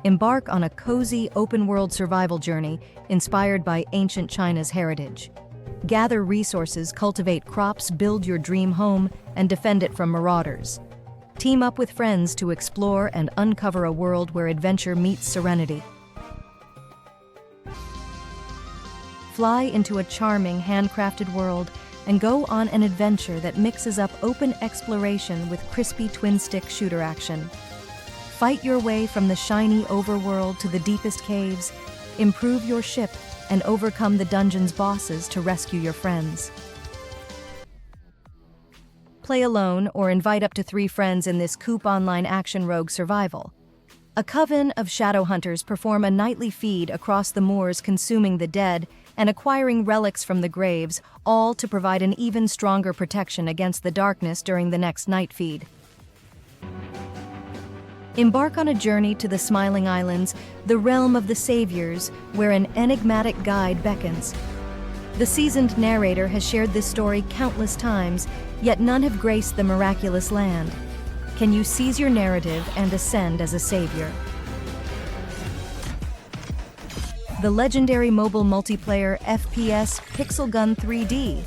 Embark on a cozy, open-world survival journey inspired by ancient China's heritage. Gather resources, cultivate crops, build your dream home, and defend it from marauders. Team up with friends to explore and uncover a world where adventure meets serenity. Fly into a charming, handcrafted world and go on an adventure that mixes up open exploration with crispy twin-stick shooter action. Fight your way from the shiny overworld to the deepest caves, improve your ship, and overcome the dungeon's bosses to rescue your friends. Play alone or invite up to 3 friends in this Coop Online Action Rogue Survival. A coven of shadow hunters perform a nightly feed across the moors, consuming the dead and acquiring relics from the graves, all to provide an even stronger protection against the darkness during the next night feed. Embark on a journey to the Smiling Islands, the realm of the Saviors, where an enigmatic guide beckons. The seasoned narrator has shared this story countless times, yet none have graced the miraculous land. Can you seize your narrative and ascend as a savior? The legendary mobile multiplayer FPS Pixel Gun 3D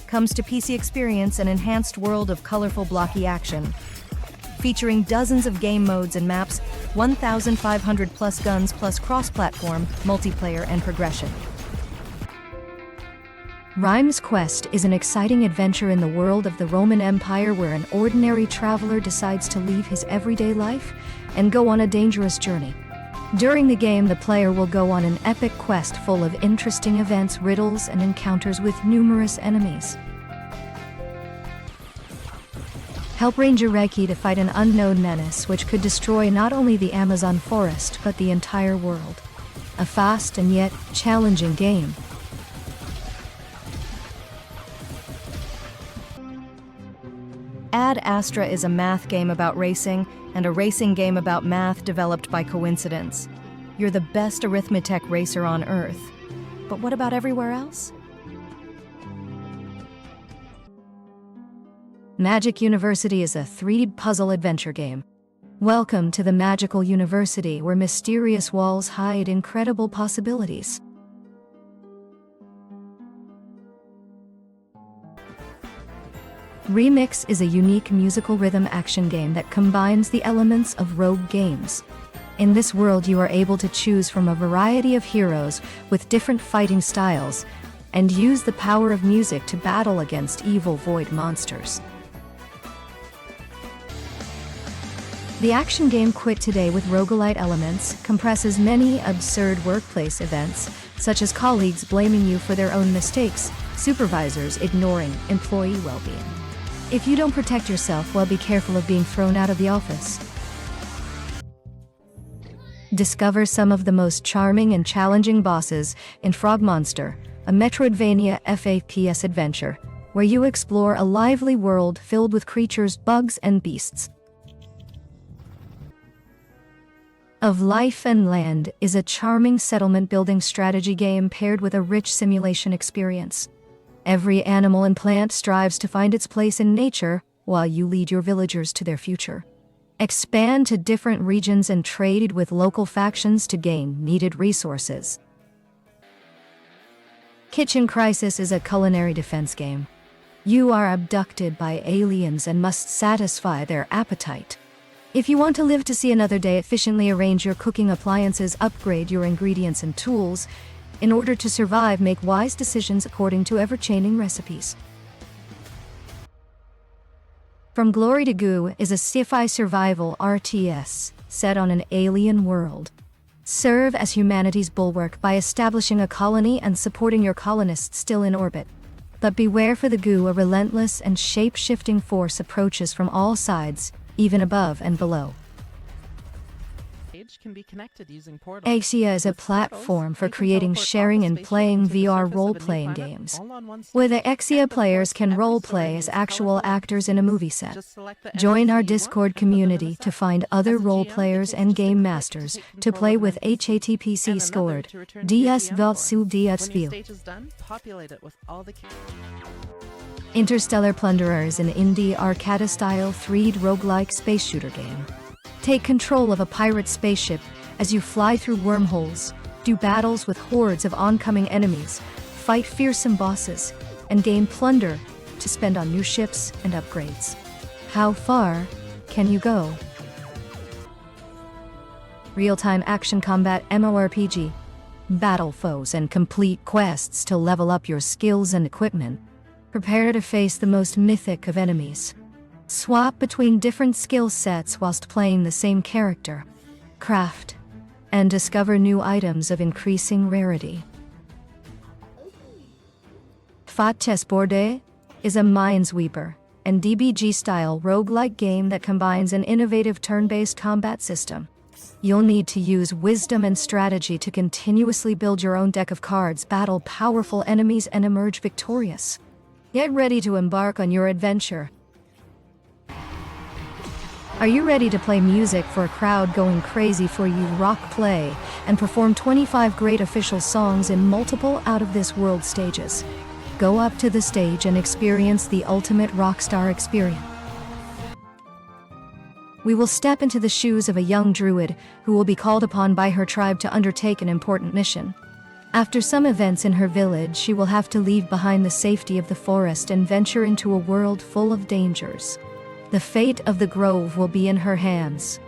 comes to PC Experience, an enhanced world of colorful blocky action. Featuring dozens of game modes and maps, 1,500 plus guns plus cross-platform, multiplayer, and progression. Rime's Quest is an exciting adventure in the world of the Roman Empire where an ordinary traveler decides to leave his everyday life and go on a dangerous journey. During the game, the player will go on an epic quest full of interesting events, riddles, and encounters with numerous enemies. Help Ranger RIKI to fight an unknown menace which could destroy not only the Amazon forest but the entire world. A fast and yet challenging game. Astra is a math game about racing and a racing game about math developed by coincidence. You're the best arithmetic racer on Earth. But what about everywhere else? Magic University is a 3D puzzle adventure game. Welcome to the magical university where mysterious walls hide incredible possibilities. Remix is a unique musical rhythm action game that combines the elements of rogue games. In this world, you are able to choose from a variety of heroes with different fighting styles and use the power of music to battle against evil void monsters. The action game Quit Today with roguelite elements compresses many absurd workplace events, such as colleagues blaming you for their own mistakes, supervisors ignoring employee well-being. If you don't protect yourself, well, be careful of being thrown out of the office. Discover some of the most charming and challenging bosses in Frogmonster, a Metroidvania FPS adventure, where you explore a lively world filled with creatures, bugs, and beasts. Of Life and Land is a charming settlement-building strategy game paired with a rich simulation experience. Every animal and plant strives to find its place in nature while you lead your villagers to their future. Expand to different regions and trade with local factions to gain needed resources. Kitchen Crisis is a culinary defense game. You are abducted by aliens and must satisfy their appetite. If you want to live to see another day, efficiently arrange your cooking appliances, upgrade your ingredients and tools. In order to survive, make wise decisions according to ever-changing recipes. From Glory To Goo is a sci-fi survival RTS set on an alien world. Serve as humanity's bulwark by establishing a colony and supporting your colonists still in orbit. But beware, for the goo, a relentless and shape-shifting force approaches from all sides, even above and below. Can be connected using portals. Aexia is a platform for creating, sharing, and playing VR role-playing games, where the Aexia players can role-play as actual actors in a movie set. Join our Discord community to find other role-players and game masters to play with. HATPC scored DS Velsu DSV. Interstellar Plunderer is an indie arcade-style 3D roguelike space shooter game. Take control of a pirate spaceship as you fly through wormholes, do battles with hordes of oncoming enemies, fight fearsome bosses, and gain plunder to spend on new ships and upgrades. How far can you go? Real-time action combat MMORPG. Battle foes and complete quests to level up your skills and equipment. Prepare to face the most mythic of enemies. Swap between different skill sets whilst playing the same character. Craft and discover new items of increasing rarity. FateChessboard is a Minesweeper and DBG-style roguelike game that combines an innovative turn-based combat system. You'll need to use wisdom and strategy to continuously build your own deck of cards, battle powerful enemies, and emerge victorious. Get ready to embark on your adventure. Are you ready to play music for a crowd going crazy for you? Rock play and perform 25 great official songs in multiple out-of-this-world stages. Go up to the stage and experience the ultimate rockstar experience. We will step into the shoes of a young druid who will be called upon by her tribe to undertake an important mission. After some events in her village, she will have to leave behind the safety of the forest and venture into a world full of dangers. The fate of the grove will be in her hands.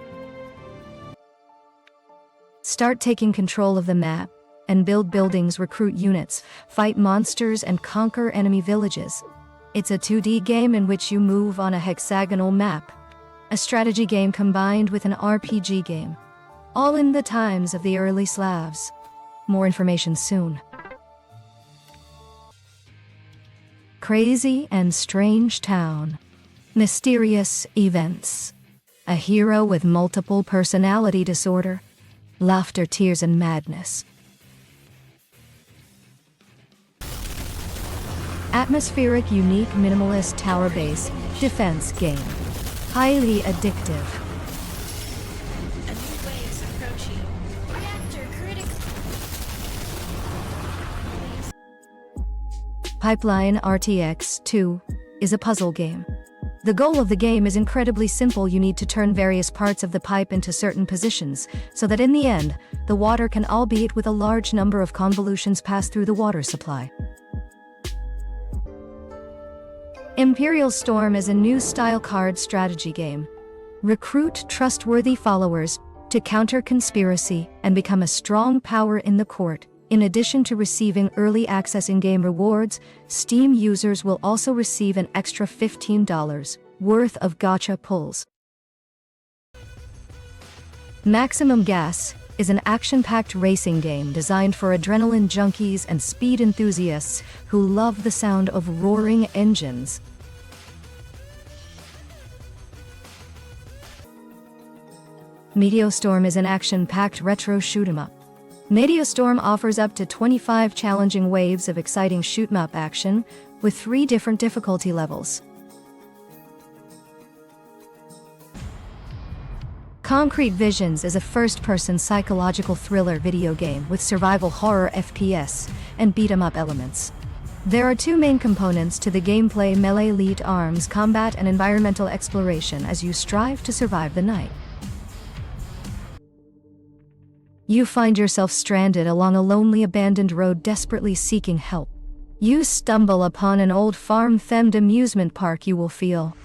Start taking control of the map and build buildings, recruit units, fight monsters, and conquer enemy villages. It's a 2D game in which you move on a hexagonal map. A strategy game combined with an RPG game. All in the times of the early Slavs. More information soon. Crazy and strange town. Mysterious events. A hero with multiple personality disorder. Laughter, tears, and madness. Atmospheric, unique, minimalist tower base defense game. Highly addictive. A new wave is approaching. Reactor critical. Pipeline RTX 2 is a puzzle game. The goal of the game is incredibly simple. You need to turn various parts of the pipe into certain positions, so that in the end, the water can, albeit with a large number of convolutions, pass through the water supply. Imperial Storm is a new style card strategy game. Recruit trustworthy followers to counter conspiracy and become a strong power in the court. In addition to receiving early access in-game rewards, Steam users will also receive an extra $15 worth of gacha pulls. Maximum Gas is an action-packed racing game designed for adrenaline junkies and speed enthusiasts who love the sound of roaring engines. MeteoStorm is an action-packed retro shoot-'em-up. MeteoStorm offers up to 25 challenging waves of exciting shoot-'em-up action with 3 different difficulty levels. Concrete Visions is a first-person psychological thriller video game with survival horror FPS and beat-'em-up elements. There are 2 main components to the gameplay: melee elite arms combat and environmental exploration as you strive to survive the night. You find yourself stranded along a lonely abandoned road, desperately seeking help. You stumble upon an old farm-themed amusement park. You will feel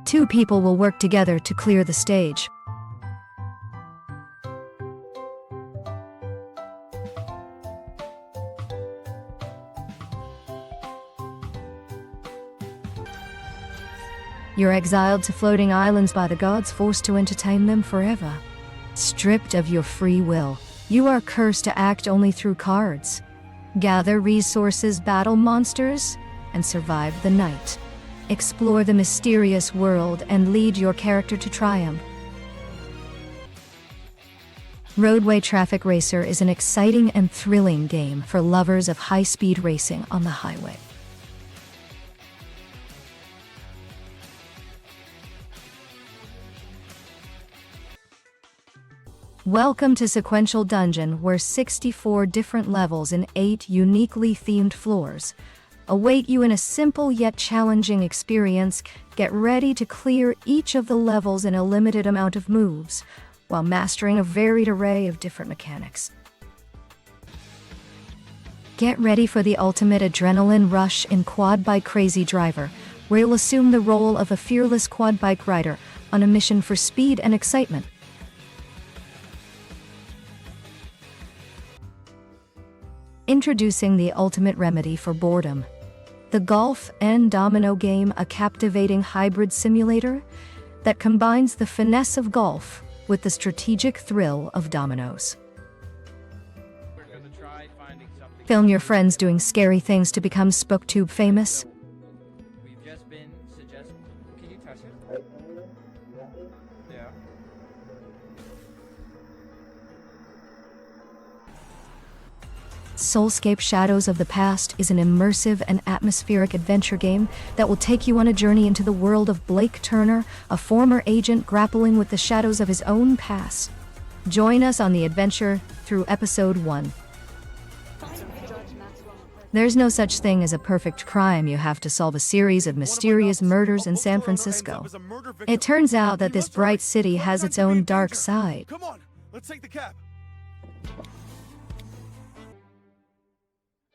two people will work together to clear the stage. You're exiled to floating islands by the gods, forced to entertain them forever. Stripped of your free will, you are cursed to act only through cards. Gather resources, battle monsters, and survive the night. Explore the mysterious world and lead your character to triumph. Roadway Traffic Racer is an exciting and thrilling game for lovers of high-speed racing on the highway. Welcome to Sequential Dungeon, where 64 different levels in 8 uniquely themed floors await you in a simple yet challenging experience. Get ready to clear each of the levels in a limited amount of moves, while mastering a varied array of different mechanics. Get ready for the ultimate adrenaline rush in Quad Bike Crazy Driver, where you'll assume the role of a fearless quad bike rider on a mission for speed and excitement. Introducing the ultimate remedy for boredom. The Golf and Domino game, a captivating hybrid simulator that combines the finesse of golf with the strategic thrill of dominoes. Film your friends doing scary things to become SpookTube famous. We've just been suggested. Can you touch it? Yeah. Soulscape Shadows of the Past is an immersive and atmospheric adventure game that will take you on a journey into the world of Blake Turner, a former agent grappling with the shadows of his own past. Join us on the adventure through Episode 1. There's no such thing as a perfect crime. You have to solve a series of mysterious murders in San Francisco. It turns out that this bright city has its own dark side. Come on, let's take the cab.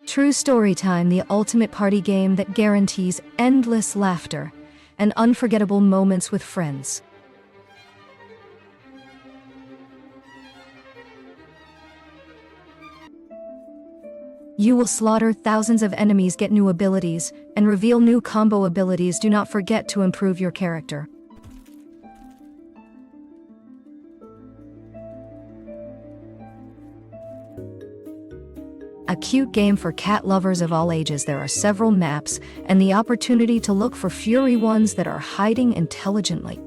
True Story Time, the ultimate party game that guarantees endless laughter and unforgettable moments with friends. You will slaughter thousands of enemies, get new abilities, and reveal new combo abilities. Do not forget to improve your character. A cute game for cat lovers of all ages. There are several maps and the opportunity to look for furry ones that are hiding intelligently.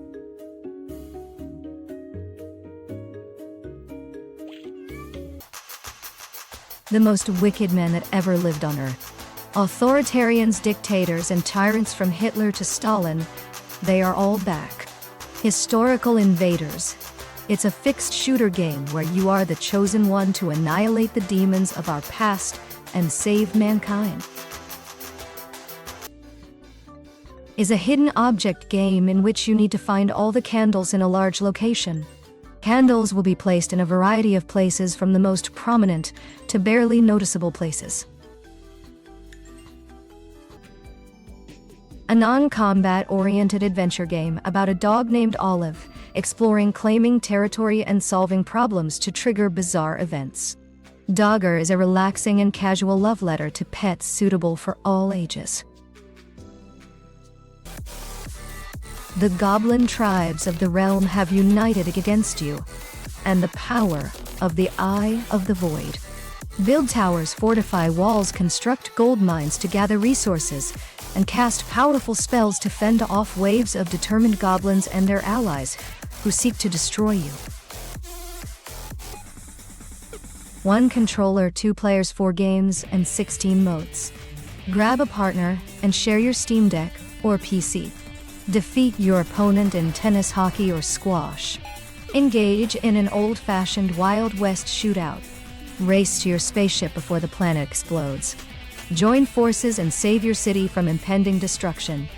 The most wicked men that ever lived on Earth. Authoritarians, dictators, and tyrants from Hitler to Stalin, they are all back. Historical Invaders. It's a fixed shooter game where you are the chosen one to annihilate the demons of our past and save mankind. Is a hidden object game in which you need to find all the candles in a large location. Candles will be placed in a variety of places, from the most prominent to barely noticeable places. A non-combat-oriented adventure game about a dog named Olive, exploring, claiming territory, and solving problems to trigger bizarre events. Daugger is a relaxing and casual love letter to pets suitable for all ages. The goblin tribes of the realm have united against you, and the power of the Eye of the Void. Build towers, fortify walls, construct gold mines to gather resources, and cast powerful spells to fend off waves of determined goblins and their allies who seek to destroy you. 1 controller, 2 players, 4 games, and 16 modes. Grab a partner and share your Steam Deck or PC. Defeat your opponent in tennis, hockey, or squash. Engage in an old-fashioned Wild West shootout. Race to your spaceship before the planet explodes. Join forces and save your city from impending destruction.